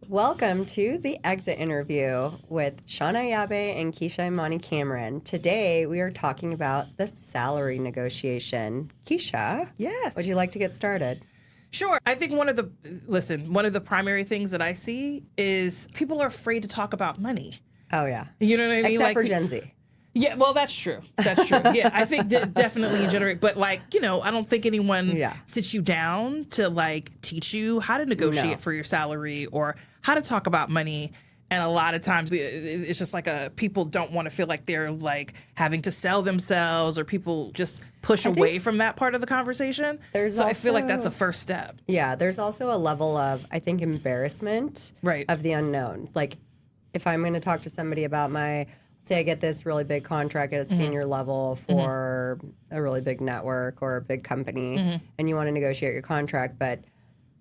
Welcome to the exit interview with Shana, Ayabe, and Kisha, Imani, Cameron. Today, we are talking about the salary negotiation. Kisha, yes, would you like to get started? Sure. I think one of the primary things that I see is people are afraid to talk about money. Oh, yeah. You know what I mean? Except for Gen Z. Yeah, well, that's true. That's true. Yeah, I think definitely in general. But, I don't think anyone sits you down to, teach you how to negotiate for your salary or how to talk about money. And a lot of times it's just people don't want to feel like they're, having to sell themselves, or people just push away from that part of the conversation. I feel like that's a first step. Yeah, there's also a level of, I think, embarrassment of the unknown. If I'm going to talk to somebody about say I get this really big contract at a senior level for a really big network or a big company, and you want to negotiate your contract, but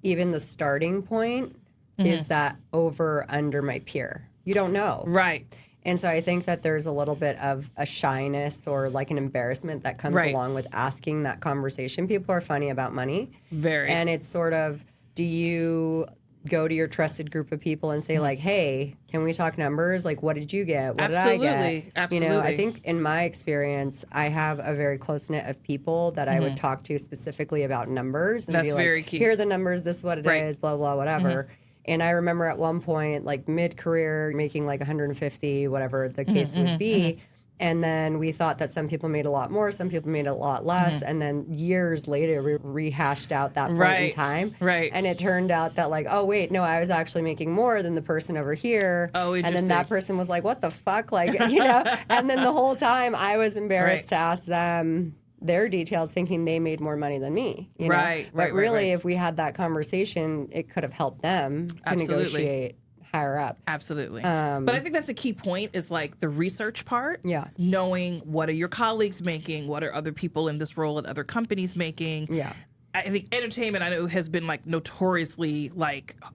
even the starting point is that over under my peer. You don't know. Right. And so I think that there's a little bit of a shyness or an embarrassment that comes along with asking that conversation. People are funny about money. Very. And it's sort of, do you go to your trusted group of people and say hey, can we talk numbers? What did you get? What did I get? Absolutely. I think in my experience, I have a very close knit of people that I would talk to specifically about numbers and That's be very key. Here are the numbers, this is what it is, blah, blah, whatever. And I remember at one point, mid-career, making 150, whatever the case would be. And then we thought that some people made a lot more, some people made a lot less. And then years later, we rehashed out that point in time. Right. And it turned out that oh, wait, no, I was actually making more than the person over here. Oh, interesting. And then that person was like, what the fuck? And then the whole time I was embarrassed to ask them their details, thinking they made more money than me. But really, if we had that conversation, it could have helped them to negotiate higher up. Absolutely. But I think that's a key point is the research part. Yeah. Knowing what are your colleagues making, what are other people in this role at other companies making. Yeah. I think entertainment, I know, has been notoriously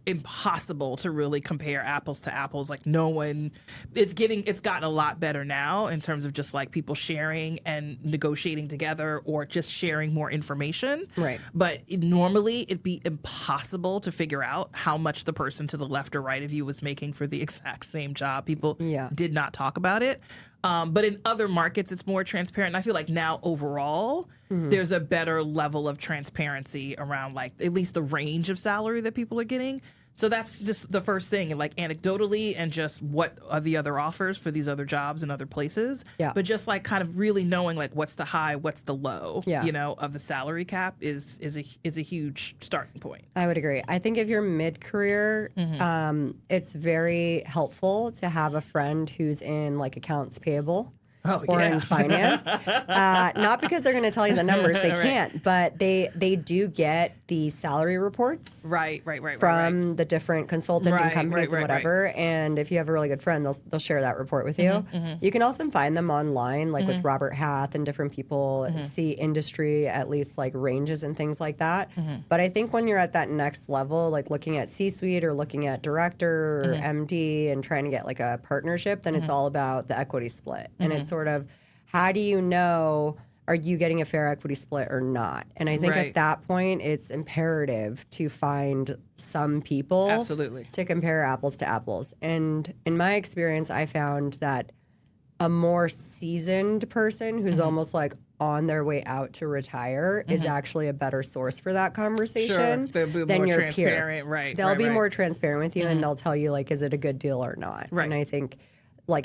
impossible to really compare apples to apples. No one, it's gotten a lot better now in terms of just people sharing and negotiating together or just sharing more information. Right. But normally it'd be impossible to figure out how much the person to the left or right of you was making for the exact same job. People did not talk about it. But in other markets, it's more transparent. And I feel now overall, there's a better level of transparency around at least the range of salary that people are getting. So that's just the first thing, and anecdotally, and just what are the other offers for these other jobs in other places. Yeah. But just kind of really knowing what's the high, what's the low, of the salary cap is a huge starting point. I would agree. I think if you're mid-career, it's very helpful to have a friend who's in accounts payable. Or in finance. Not because they're going to tell you the numbers, they can't, but they do get the salary reports from the different consultant and companies and whatever. And if you have a really good friend, they'll share that report with you. You can also find them online, with Robert Hath and different people, see industry, at least ranges and things like that. But I think when you're at that next level, looking at C-suite or looking at director or MD and trying to get a partnership, then it's all about the equity split. And it's sort of, how do you know, are you getting a fair equity split or not? And I think at that point, it's imperative to find some people to compare apples to apples. And in my experience, I found that a more seasoned person who's almost on their way out to retire is actually a better source for that conversation than your peer. They'll be more transparent with you, and they'll tell you, is it a good deal or not? And I think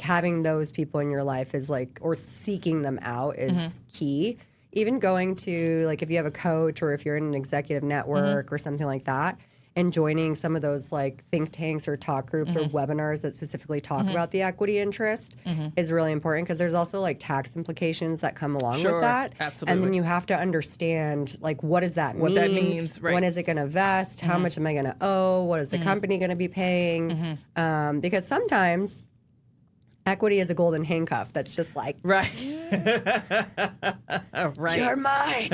having those people in your life is or seeking them out is key. Even going to if you have a coach or if you're in an executive network or something like that, and joining some of those think tanks or talk groups or webinars that specifically talk about the equity interest is really important, because there's also tax implications that come along with that. Absolutely. And then you have to understand what does that mean? What that means, when is it going to vest? How much am I going to owe? What is the company going to be paying? Because sometimes equity is a golden handcuff that's just right. You're mine.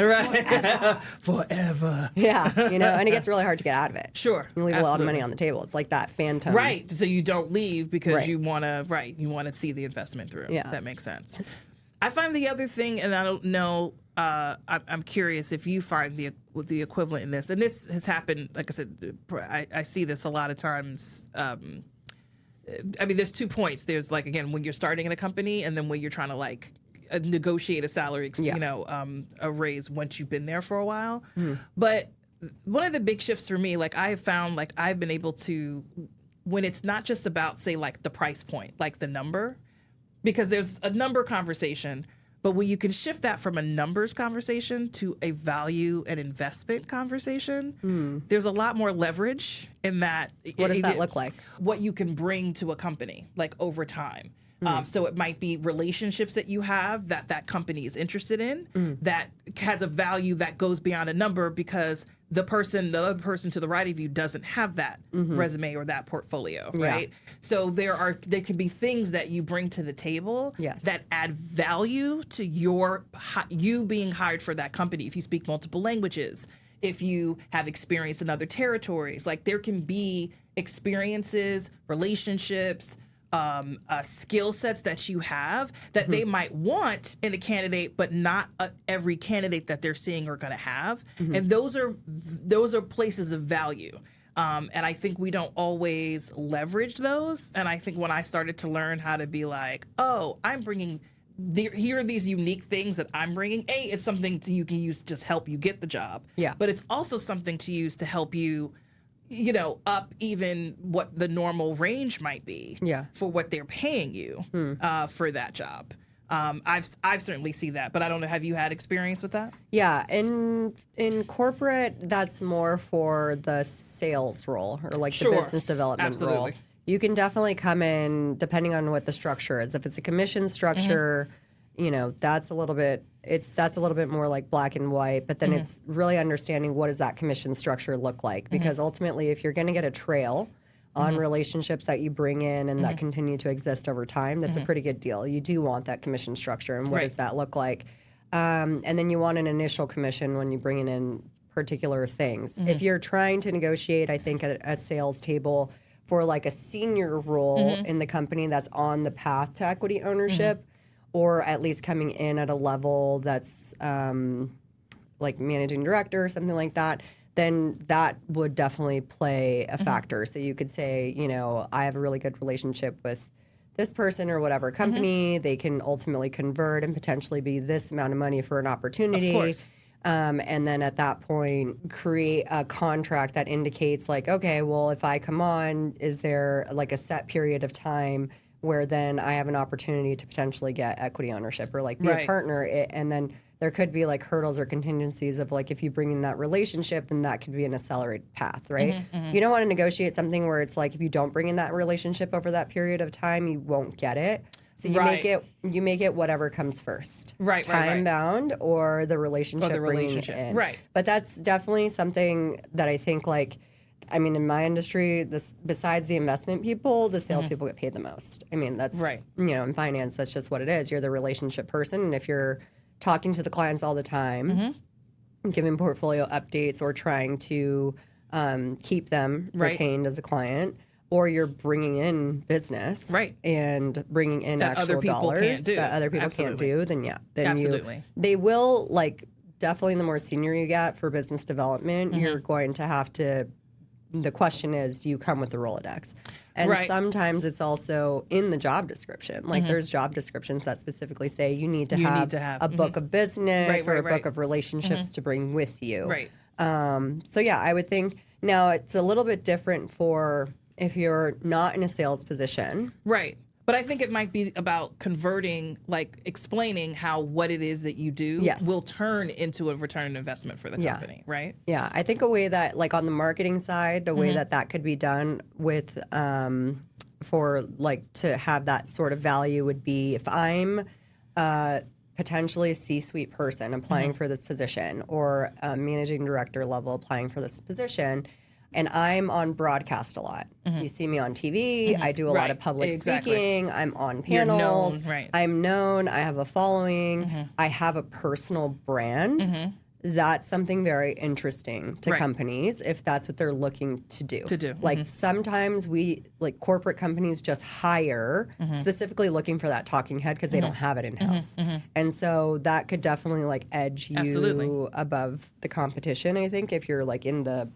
Forever. Yeah. And it gets really hard to get out of it. Sure. You leave a lot of money on the table. It's that phantom. Right. So you don't leave because you want to, you want to see the investment through. Yeah. That makes sense. I find the other thing, and I don't know I'm curious if you find the equivalent in this, and this has happened. Like I said, I see this a lot of times. I mean, there's 2 points. There's like, again, when you're starting in a company, and then when you're trying to like negotiate a salary, a raise once you've been there for a while. But one of the big shifts for me, like I have found, like I've been able to, when it's not just about, say, like the price point, like the number, because there's a number conversation. But when you can shift that from a numbers conversation to a value and investment conversation, there's a lot more leverage in that. What does that look like? What you can bring to a company, like over time. So it might be relationships that you have that company is interested in, that has a value that goes beyond a number because the other person to the right of you doesn't have that resume or that portfolio, right? So there can be things that you bring to the table that add value to you being hired for that company. If you speak multiple languages, if you have experience in other territories, like there can be experiences, relationships, skill sets that you have that they might want in a candidate, but not every candidate that they're seeing are going to have. And those are places of value. And I think we don't always leverage those. And I think when I started to learn how to be like, oh, I'm bringing, here are these unique things that I'm bringing. It's something you can use to just help you get the job. Yeah. But it's also something to use to help you, up even what the normal range might be for what they're paying you for that job. I've certainly seen that, but I don't know. Have you had experience with that? Yeah, in corporate, that's more for the sales role or like the business development role. You can definitely come in depending on what the structure is. If it's a commission structure, that's a little bit. That's a little bit more like black and white, but then it's really understanding what does that commission structure look like, because ultimately if you're going to get a trail on relationships that you bring in and that continue to exist over time, that's a pretty good deal. You do want that commission structure, and what does that look like? And then you want an initial commission when you bring in particular things. If you're trying to negotiate, I think, a sales table for like a senior role in the company that's on the path to equity ownership, or at least coming in at a level that's like managing director or something like that, then that would definitely play a factor. So you could say, I have a really good relationship with this person or whatever company. They can ultimately convert and potentially be this amount of money for an opportunity. Of course. And then at that point, create a contract that indicates like, okay, well, if I come on, is there like a set period of time where then I have an opportunity to potentially get equity ownership or like be a partner. And then there could be like hurdles or contingencies of like, if you bring in that relationship, then that could be an accelerated path, right? You don't want to negotiate something where it's like, if you don't bring in that relationship over that period of time, you won't get it. So you make it whatever comes first. Time bound or the relationship bringing it in. But that's definitely something that I think like, I mean, in my industry, besides the investment people, the sales people get paid the most. I mean, that's, in finance, that's just what it is. You're the relationship person. And if you're talking to the clients all the time, giving portfolio updates or trying to keep them retained as a client, or you're bringing in business and bringing in that actual dollars that other people can't do, then they will, like, definitely the more senior you get for business development, you're going to have to. The question is, do you come with the Rolodex? And sometimes it's also in the job description. Like there's job descriptions that specifically say you need to have a book of business or a book of relationships to bring with you. So yeah, I would think now it's a little bit different for if you're not in a sales position. But I think it might be about converting, like explaining how what it is that you do will turn into a return on investment for the company, right? Yeah, I think a way that, like on the marketing side, a way that could be done with, for like to have that sort of value would be if I'm potentially a C-suite person applying for this position or a managing director level applying for this position, and I'm on broadcast a lot. You see me on TV. I do a lot of public speaking. I'm on panels. You're known, I'm known. I have a following. I have a personal brand. that's something very interesting to companies if that's what they're looking to do. Like sometimes corporate companies just hire specifically looking for that talking head because they don't have it in-house. And so that could definitely like edge you above the competition, I think, if you're like in the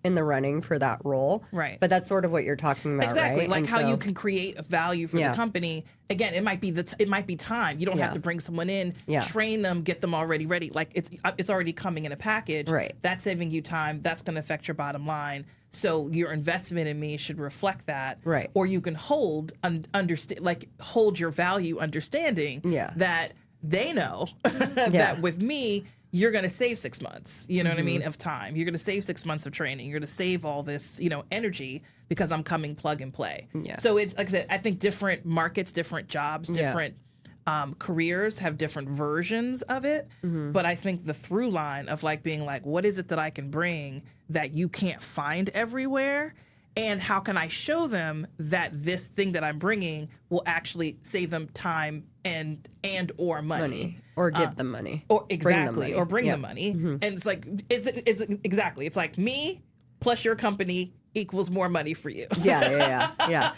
running for that role. Right. But that's sort of what you're talking about, exactly. right? Like and how you can create a value for the company. Again, it might be it might be time. You don't have to bring someone in, train them, get them already ready. Like it's already coming in a package. Right. That's saving you time. That's going to affect your bottom line. So your investment in me should reflect that. Right. Or you can hold your value understanding that they know that with me, you're going to save 6 months, you know what I mean, of time. You're going to save 6 months of training. You're going to save all this, energy because I'm coming plug and play. Yeah. So it's, like I said, I think different markets, different jobs, different careers have different versions of it. But I think the through line of like being like, what is it that I can bring that you can't find everywhere? And how can I show them that this thing that I'm bringing will actually save them time and or money. Or give them money. Or exactly. Or bring them money. And it's like, it's exactly. It's like me plus your company equals more money for you. Yeah.